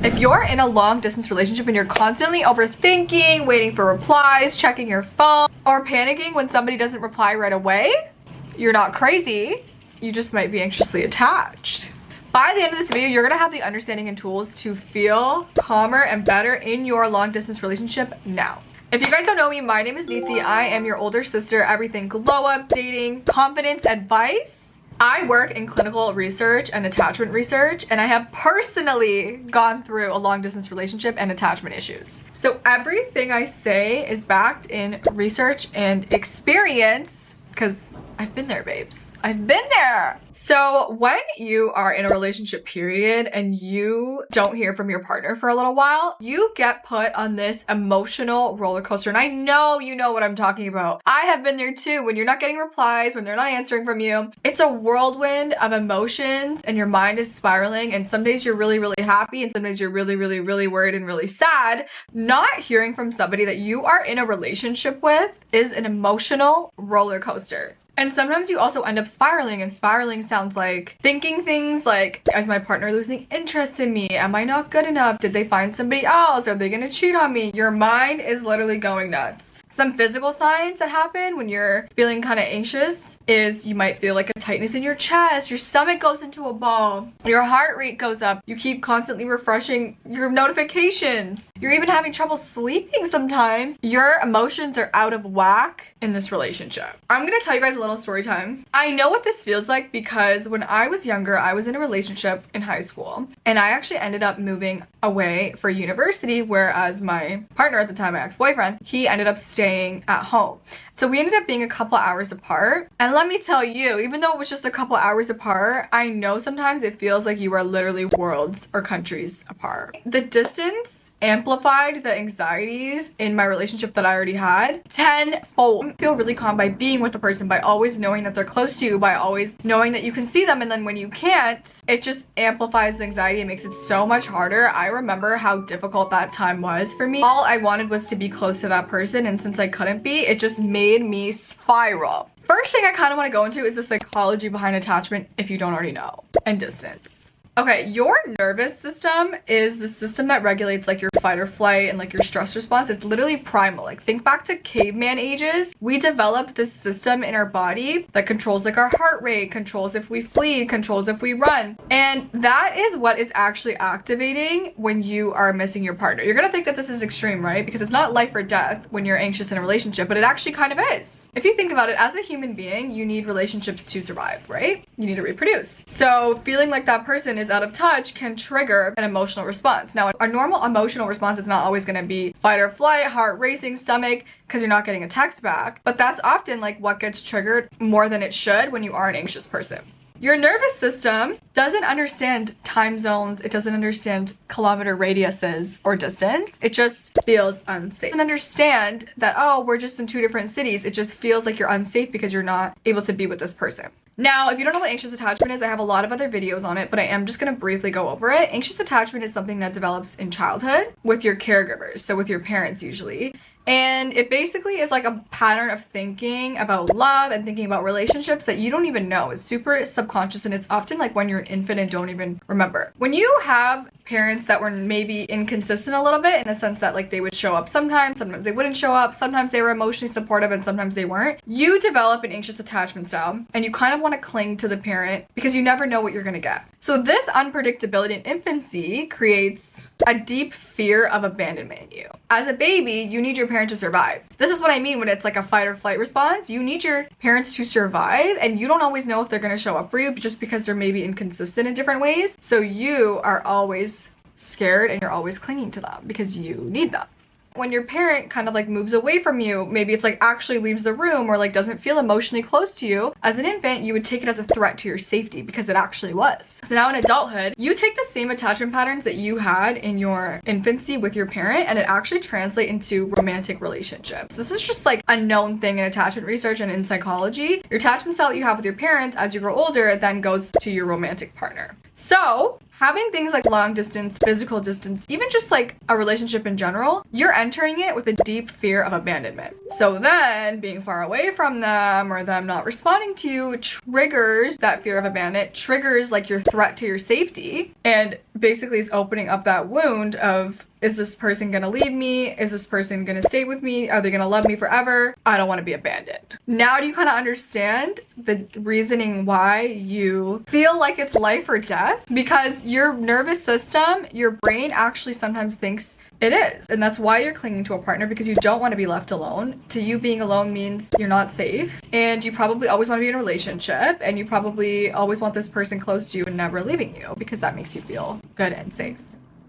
If you're in a long distance relationship and you're constantly overthinking, waiting for replies, checking your phone, or panicking when somebody doesn't reply right away, you're not crazy. You just might be anxiously attached. By the end of this video, you're gonna have the understanding and tools to feel calmer and better in your long distance relationship now. If you guys don't know me, my name is Neeti. I am your older sister, everything glow up, dating, confidence, advice. I work in clinical research and attachment research, and I have personally gone through a long distance relationship and attachment issues. So everything I say is backed in research and experience, because I've been there, babes. I've been there. So when you are in a relationship period and you don't hear from your partner for a little while, you get put on this emotional roller coaster. And I know you know what I'm talking about. I have been there too. When you're not getting replies, when they're not answering from you, it's a whirlwind of emotions and your mind is spiraling. And some days you're really, really happy and some days you're really, really, really worried and really sad. Not hearing from somebody that you are in a relationship with is an emotional roller coaster. And sometimes you also end up spiraling, and spiraling sounds like thinking things like, is my partner losing interest in me? Am I not good enough? Did they find somebody else? Are they gonna cheat on me? Your mind is literally going nuts. Some physical signs that happen when you're feeling kind of anxious is you might feel like a tightness in your chest, your stomach goes into a ball, your heart rate goes up, you keep constantly refreshing your notifications, you're even having trouble sleeping sometimes. Your emotions are out of whack in this relationship. I'm gonna tell you guys a little story time. I know what this feels like because when I was younger, I was in a relationship in high school, and I actually ended up moving away for university, whereas my partner at the time, my ex-boyfriend, he ended up staying at home. So we ended up being a couple hours apart. And let me tell you, even though it was just a couple hours apart, I know sometimes it feels like you are literally worlds or countries apart. The distance amplified the anxieties in my relationship that I already had tenfold. I feel really calm by being with the person, by always knowing that they're close to you, by always knowing that you can see them, and then when you can't, it just amplifies the anxiety and makes it so much harder. I remember how difficult that time was for me. All I wanted was to be close to that person, and since I couldn't be, it just made me spiral. First thing I kind of want to go into is the psychology behind attachment, if you don't already know, and distance. Okay, your nervous system is the system that regulates like your fight or flight and like your stress response. It's literally primal. Like think back to caveman ages. We developed this system in our body that controls like our heart rate, controls if we flee, controls if we run. And that is what is actually activating when you are missing your partner. You're gonna think that this is extreme, right? Because it's not life or death when you're anxious in a relationship, but it actually kind of is. If you think about it, as a human being, you need relationships to survive, right? You need to reproduce. So feeling like that person is out of touch can trigger an emotional response. Now, our normal emotional response is not always going to be fight or flight, heart racing, stomach, because you're not getting a text back. But that's often like what gets triggered more than it should when you are an anxious person. Your nervous system doesn't understand time zones. It doesn't understand kilometer radiuses or distance. It just feels unsafe. It doesn't understand that, oh, we're just in two different cities. It just feels like you're unsafe because you're not able to be with this person. Now, if you don't know what anxious attachment is, I have a lot of other videos on it, but I am just going to briefly go over it. Anxious attachment is something that develops in childhood with your caregivers, so with your parents usually. And it basically is like a pattern of thinking about love and thinking about relationships that you don't even know. It's super subconscious, and it's often like when you're an infant and don't even remember. When you have parents that were maybe inconsistent a little bit in the sense that like they would show up sometimes they wouldn't show up, sometimes they were emotionally supportive and sometimes they weren't, you develop an anxious attachment style and you kind of want to cling to the parent because you never know what you're going to get. So this unpredictability in infancy creates a deep fear of abandonment in you. As a baby, you need your parent to survive. This is what I mean when it's like a fight or flight response. You need your parents to survive, and you don't always know if they're going to show up for you just because they're maybe inconsistent in different ways. So you are always scared and you're always clinging to them because you need them. When your parent kind of like moves away from you, maybe it's like actually leaves the room or like doesn't feel emotionally close to you, as an infant, you would take it as a threat to your safety because it actually was. So now in adulthood, you take the same attachment patterns that you had in your infancy with your parent and it actually translates into romantic relationships. This is just like a known thing in attachment research and in psychology. Your attachment style that you have with your parents as you grow older then goes to your romantic partner. So having things like long distance, physical distance, even just like a relationship in general, you're entering it with a deep fear of abandonment. So then being far away from them or them not responding to you triggers that fear of abandonment, triggers like your threat to your safety, and basically is opening up that wound of, is this person gonna leave me? Is this person gonna stay with me? Are they gonna love me forever? I don't wanna be abandoned. Now do you kind of understand the reasoning why you feel like it's life or death? Because your nervous system, your brain actually sometimes thinks it is. And that's why you're clinging to a partner, because you don't want to be left alone. To you, being alone means you're not safe. And you probably always want to be in a relationship. And you probably always want this person close to you and never leaving you, because that makes you feel good and safe.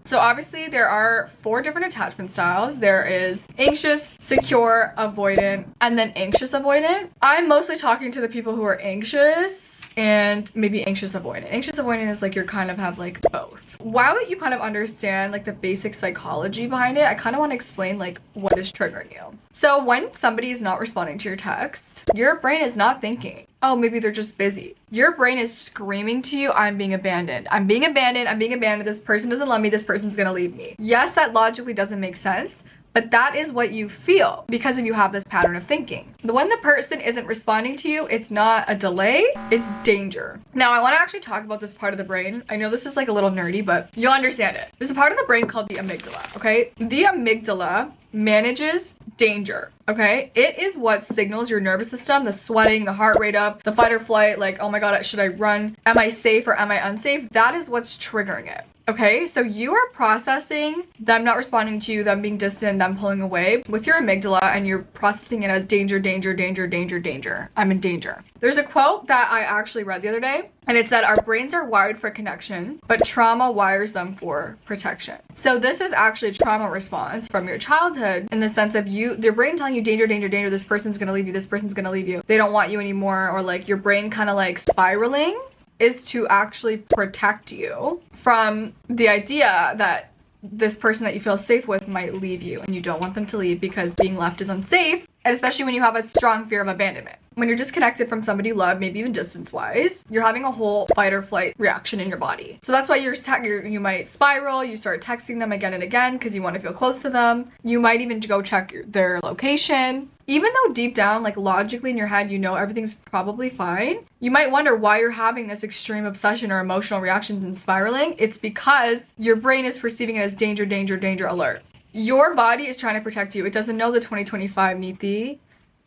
So obviously there are 4 different attachment styles. There is anxious, secure, avoidant, and then anxious avoidant. I'm mostly talking to the people who are anxious and maybe anxious avoidant. Anxious avoidant is like you're kind of have like both. While you kind of understand like the basic psychology behind it, I kind of want to explain like what is triggering you. So when somebody is not responding to your text, your brain is not thinking, oh, maybe they're just busy. Your brain is screaming to you, I'm being abandoned. I'm being abandoned. I'm being abandoned. This person doesn't love me. This person's gonna leave me. Yes, that logically doesn't make sense, but that is what you feel because you have this pattern of thinking. When the person isn't responding to you, it's not a delay, it's danger. Now, I want to actually talk about this part of the brain. I know this is like a little nerdy, but you'll understand it. There's a part of the brain called the amygdala, okay? The amygdala manages danger, okay? It is what signals your nervous system, the sweating, the heart rate up, the fight or flight, like, oh my God, should I run? Am I safe or am I unsafe? That is what's triggering it. Okay, so you are processing them not responding to you, them being distant, them pulling away with your amygdala, and you're processing it as danger, danger, danger, danger, danger. I'm in danger. There's a quote that I actually read the other day, and it said, our brains are wired for connection, but trauma wires them for protection. So this is actually a trauma response from your childhood in the sense of their brain telling you danger, danger, danger, this person's gonna leave you, this person's gonna leave you. They don't want you anymore, or like your brain kind of like spiraling is to actually protect you from the idea that this person that you feel safe with might leave you, and you don't want them to leave because being left is unsafe, and especially when you have a strong fear of abandonment. When you're disconnected from somebody you love, maybe even distance-wise, you're having a whole fight or flight reaction in your body. So that's why you might spiral, you start texting them again and again because you want to feel close to them. You might even go check their location. Even though deep down, like logically in your head, you know everything's probably fine, you might wonder why you're having this extreme obsession or emotional reactions and spiraling. It's because your brain is perceiving it as danger, danger, danger alert. Your body is trying to protect you. It doesn't know the 2025 Neeti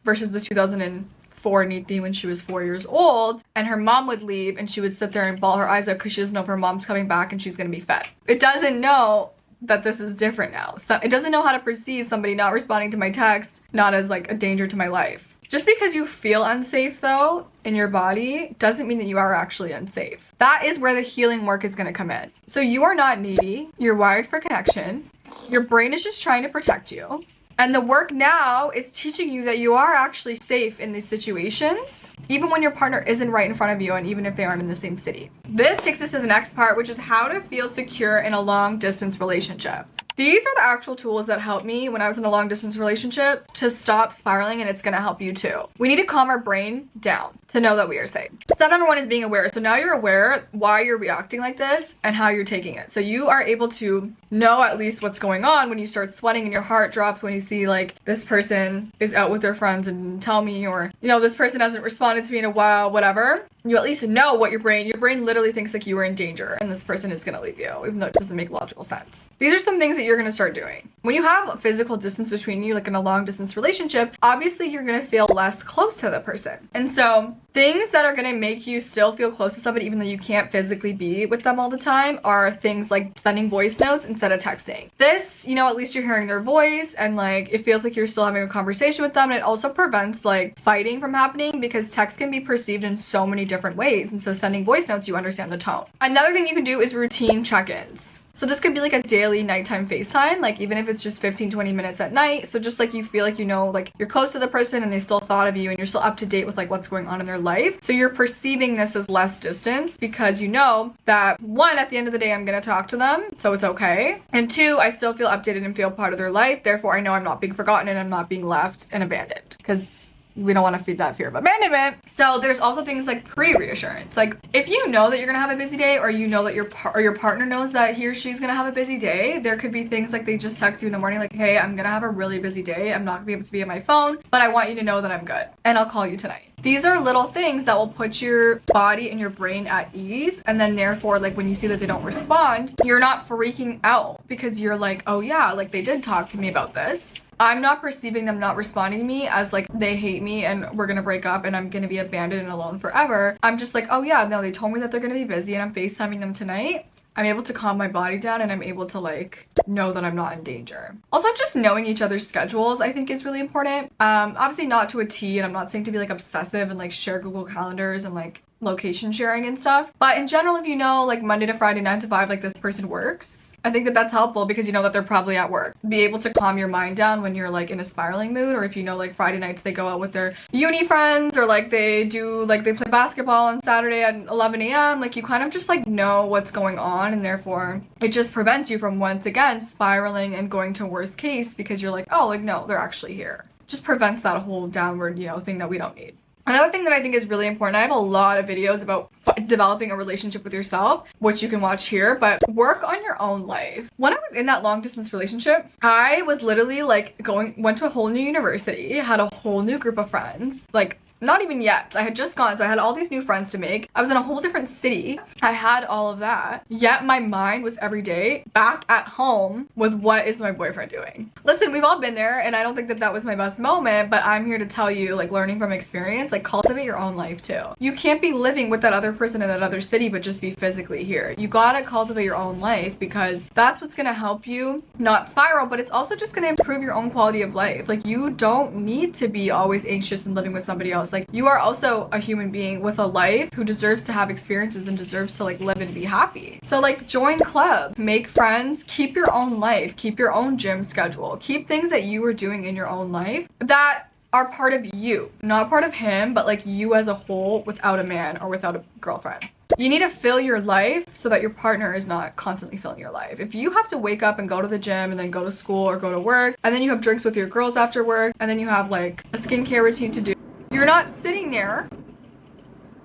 versus the 2004 Neeti when she was 4 years old and her mom would leave and she would sit there and bawl her eyes out because she doesn't know if her mom's coming back and she's gonna be fed. It doesn't know that this is different now. So it doesn't know how to perceive somebody not responding to my text not as like a danger to my life. Just because you feel unsafe though in your body doesn't mean that you are actually unsafe. That is where the healing work is going to come in. So you are not needy. You're wired for connection. Your brain is just trying to protect you. And the work now is teaching you that you are actually safe in these situations, even when your partner isn't right in front of you and even if they aren't in the same city. This takes us to the next part, which is how to feel secure in a long distance relationship. These are the actual tools that helped me when I was in a long distance relationship to stop spiraling, and it's gonna help you too. We need to calm our brain down to know that we are safe. Step number 1 is being aware. So now you're aware why you're reacting like this and how you're taking it. So you are able to know at least what's going on when you start sweating and your heart drops when you see like this person is out with their friends and tell me, or you know, this person hasn't responded to me in a while, whatever. You at least know what your brain literally thinks like you are in danger and this person is gonna leave you, even though it doesn't make logical sense. These are some things that you're gonna start doing. When you have a physical distance between you, like in a long distance relationship, obviously you're gonna feel less close to the person. And so things that are gonna make you still feel close to somebody even though you can't physically be with them all the time are things like sending voice notes instead of texting. This, you know, at least you're hearing their voice and like it feels like you're still having a conversation with them, and it also prevents like fighting from happening because text can be perceived in so many different ways, and so sending voice notes, you understand the tone. Another thing you can do is routine check-ins. So this could be like a daily nighttime FaceTime, like even if it's just 15-20 minutes at night. So just like you feel like, you know, like you're close to the person and they still thought of you and you're still up to date with like what's going on in their life. So you're perceiving this as less distance because you know that 1, at the end of the day, I'm gonna talk to them, so it's okay. And 2, I still feel updated and feel part of their life. Therefore, I know I'm not being forgotten and I'm not being left and abandoned because we don't want to feed that fear of abandonment. So there's also things like pre-reassurance. Like if you know that you're gonna have a busy day, or you know that your partner knows that he or she's gonna have a busy day, there could be things like they just text you in the morning like, hey, I'm gonna have a really busy day, I'm not gonna be able to be on my phone, but I want you to know that I'm good and I'll call you tonight. These are little things that will put your body and your brain at ease, and then therefore, like when you see that they don't respond, you're not freaking out because you're like, oh yeah, like they did talk to me about this. I'm not perceiving them not responding to me as like they hate me and we're gonna break up and I'm gonna be abandoned and alone forever. I'm just like, oh yeah, no, they told me that they're gonna be busy and I'm FaceTiming them tonight. I'm able to calm my body down and I'm able to like know that I'm not in danger. Also, just knowing each other's schedules I think is really important. Obviously not to a T, and I'm not saying to be like obsessive and like share Google calendars and like location sharing and stuff. But in general, if you know like Monday to Friday 9 to 5 like this person works, I think that that's helpful because you know that they're probably at work. Be able to calm your mind down when you're like in a spiraling mood, or if you know like Friday nights they go out with their uni friends, or like they play basketball on Saturday at 11 a.m. Like you kind of just like know what's going on, and therefore it just prevents you from once again spiraling and going to worst case because you're like, oh, like no, they're actually here. Just prevents that whole downward, you know, thing that we don't need. Another thing that I think is really important, I have a lot of videos about developing a relationship with yourself, which you can watch here, but work on your own life. When I was in that long distance relationship, I was literally like went to a whole new university, had a whole new group of friends, like not even yet. I had just gone, so I had all these new friends to make. I was in a whole different city. I had all of that. Yet my mind was every day back at home with what is my boyfriend doing. Listen, we've all been there, and I don't think that that was my best moment, but I'm here to tell you, like learning from experience, like cultivate your own life too. You can't be living with that other person in that other city, but just be physically here. You gotta cultivate your own life because that's what's gonna help you not spiral, but it's also just gonna improve your own quality of life. Like you don't need to be always anxious and living with somebody else. Like you are also a human being with a life who deserves to have experiences and deserves to like live and be happy. So like join clubs, make friends, keep your own life, keep your own gym schedule, keep things that you are doing in your own life that are part of you, not part of him, but like you as a whole without a man or without a girlfriend. You need to fill your life so that your partner is not constantly filling your life. If you have to wake up and go to the gym and then go to school or go to work, and then you have drinks with your girls after work, and then you have like a skincare routine to do, you're not sitting there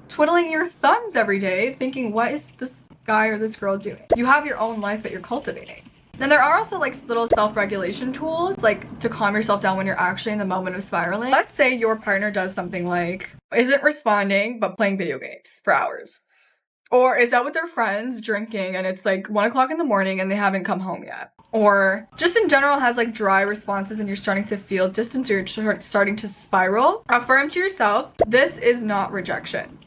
twiddling your thumbs every day thinking, what is this guy or this girl doing? You have your own life that you're cultivating. Then there are also like little self-regulation tools, like to calm yourself down when you're actually in the moment of spiraling. Let's say your partner does something like isn't responding but playing video games for hours, or is out with their friends drinking and it's like 1 o'clock in the morning and they haven't come home yet, or just in general has like dry responses and you're starting to feel distance, or you're starting to spiral. Affirm to yourself, this is not rejection.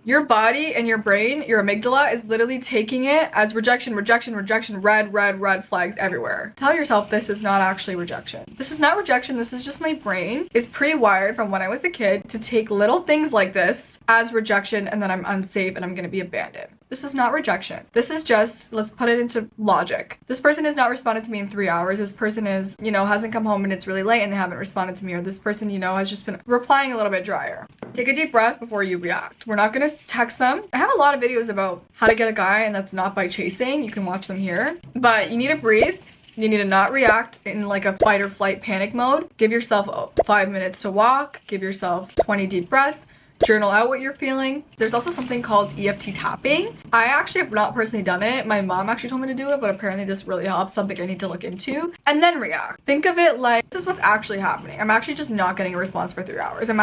Your body and your brain, your amygdala, is literally taking it as rejection, rejection, rejection, red flags everywhere. Tell yourself this is not actually rejection. This is not rejection. This is just my brain is pre-wired from when I was a kid to take little things like this as rejection, and then I'm unsafe and I'm gonna be abandoned. This is not rejection. This is just, let's put it into logic. This person has not responded to me in 3 hours. This person is, you know, hasn't come home and it's really late and they haven't responded to me. Or this person, you know, has just been replying a little bit drier. Take a deep breath before you react. We're not gonna text them. I have a lot of videos about how to get a guy, and that's not by chasing. You can watch them here. But you need to breathe. You need to not react in like a fight or flight panic mode. Give yourself 5 minutes to walk. Give yourself 20 deep breaths. Journal out what you're feeling. There's also something called EFT tapping. I actually have not personally done it. My mom actually told me to do it, but apparently this really helps. Something I need to look into. And then react. Think of it like, this is what's actually happening. I'm actually just not getting a response for 3 hours. I'm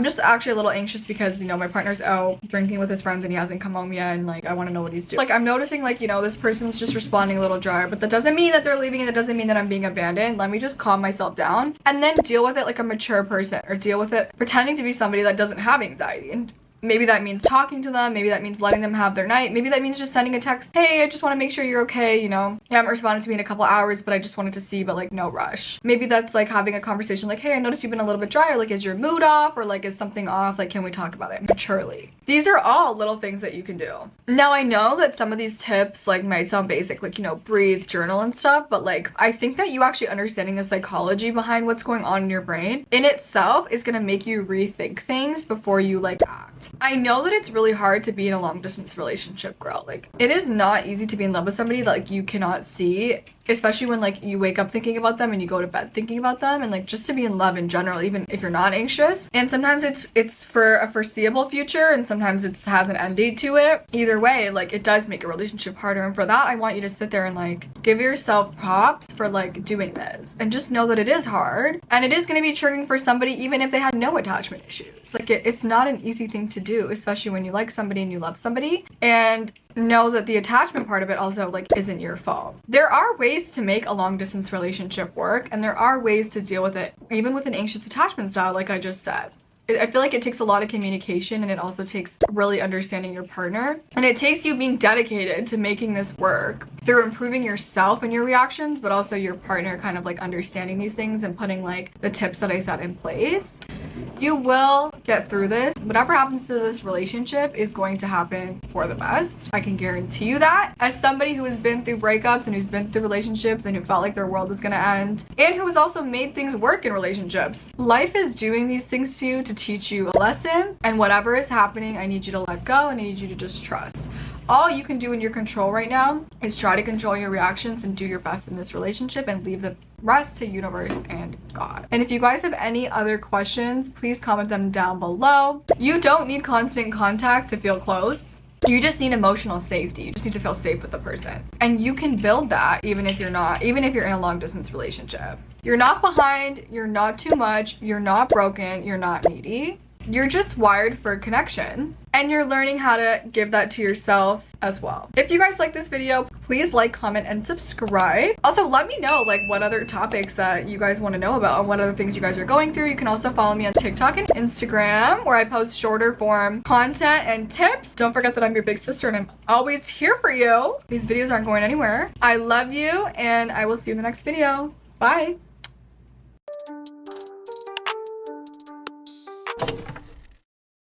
just actually a little anxious because, you know, my partner's out drinking with his friends and he hasn't come home yet, and like I want to know what he's doing. Like I'm noticing like, you know, this person's just responding a little drier, but that doesn't mean that they're leaving, and that doesn't mean that I'm being abandoned. Let me just calm myself down and then deal with it like a mature person, or deal with it pretending to be somebody that doesn't have anxiety. And maybe that means talking to them, maybe that means letting them have their night, maybe that means just sending a text, hey, I just want to make sure you're okay, you know, you haven't responded to me in a couple hours, but I just wanted to see, but like no rush. Maybe that's like having a conversation like, hey, I noticed you've been a little bit drier, like is your mood off, or like is something off, like can we talk about it maturely? These are all little things that you can do. Now I know that some of these tips like might sound basic, like, you know, breathe, journal and stuff, but like I think that you actually understanding the psychology behind what's going on in your brain in itself is gonna make you rethink things before you like act. I know that it's really hard to be in a long distance relationship, girl. Like it is not easy to be in love with somebody that like you cannot see especially when like you wake up thinking about them and you go to bed thinking about them, and like just to be in love in general, even if you're not anxious. And sometimes it's for a foreseeable future, and sometimes it has an end date to it. Either way, like it does make a relationship harder, and for that I want you to sit there and like give yourself props for like doing this, and just know that it is hard and it is going to be triggering for somebody even if they had no attachment issues. Like it's not an easy thing to do, especially when you like somebody and you love somebody. And know that the attachment part of it also like isn't your fault. There are ways to make a long distance relationship work, and there are ways to deal with it even with an anxious attachment style, like I just said. I feel like it takes a lot of communication, and it also takes really understanding your partner, and it takes you being dedicated to making this work through improving yourself and your reactions, but also your partner kind of like understanding these things and putting like the tips that I set in place. You will get through this. Whatever happens to this relationship is going to happen for the best. I can guarantee you that. As somebody who has been through breakups and who's been through relationships and who felt like their world was gonna end, and who has also made things work in relationships, life is doing these things to you to teach you a lesson, and whatever is happening, I need you to let go, and I need you to just trust. All you can do in your control right now is try to control your reactions and do your best in this relationship, and leave the rest to universe and God. And if you guys have any other questions, please comment them down below. You don't need constant contact to feel close. You just need emotional safety. You just need to feel safe with the person. And you can build that even if you're in a long distance relationship. You're not behind, you're not too much, you're not broken, you're not needy. You're just wired for connection, and you're learning how to give that to yourself as well. If you guys like this video, please like, comment, and subscribe. Also, let me know like what other topics that you guys want to know about, and what other things you guys are going through. You can also follow me on TikTok and Instagram, where I post shorter form content and tips. Don't forget that I'm your big sister and I'm always here for you. These videos aren't going anywhere. I love you, and I will see you in the next video. Bye.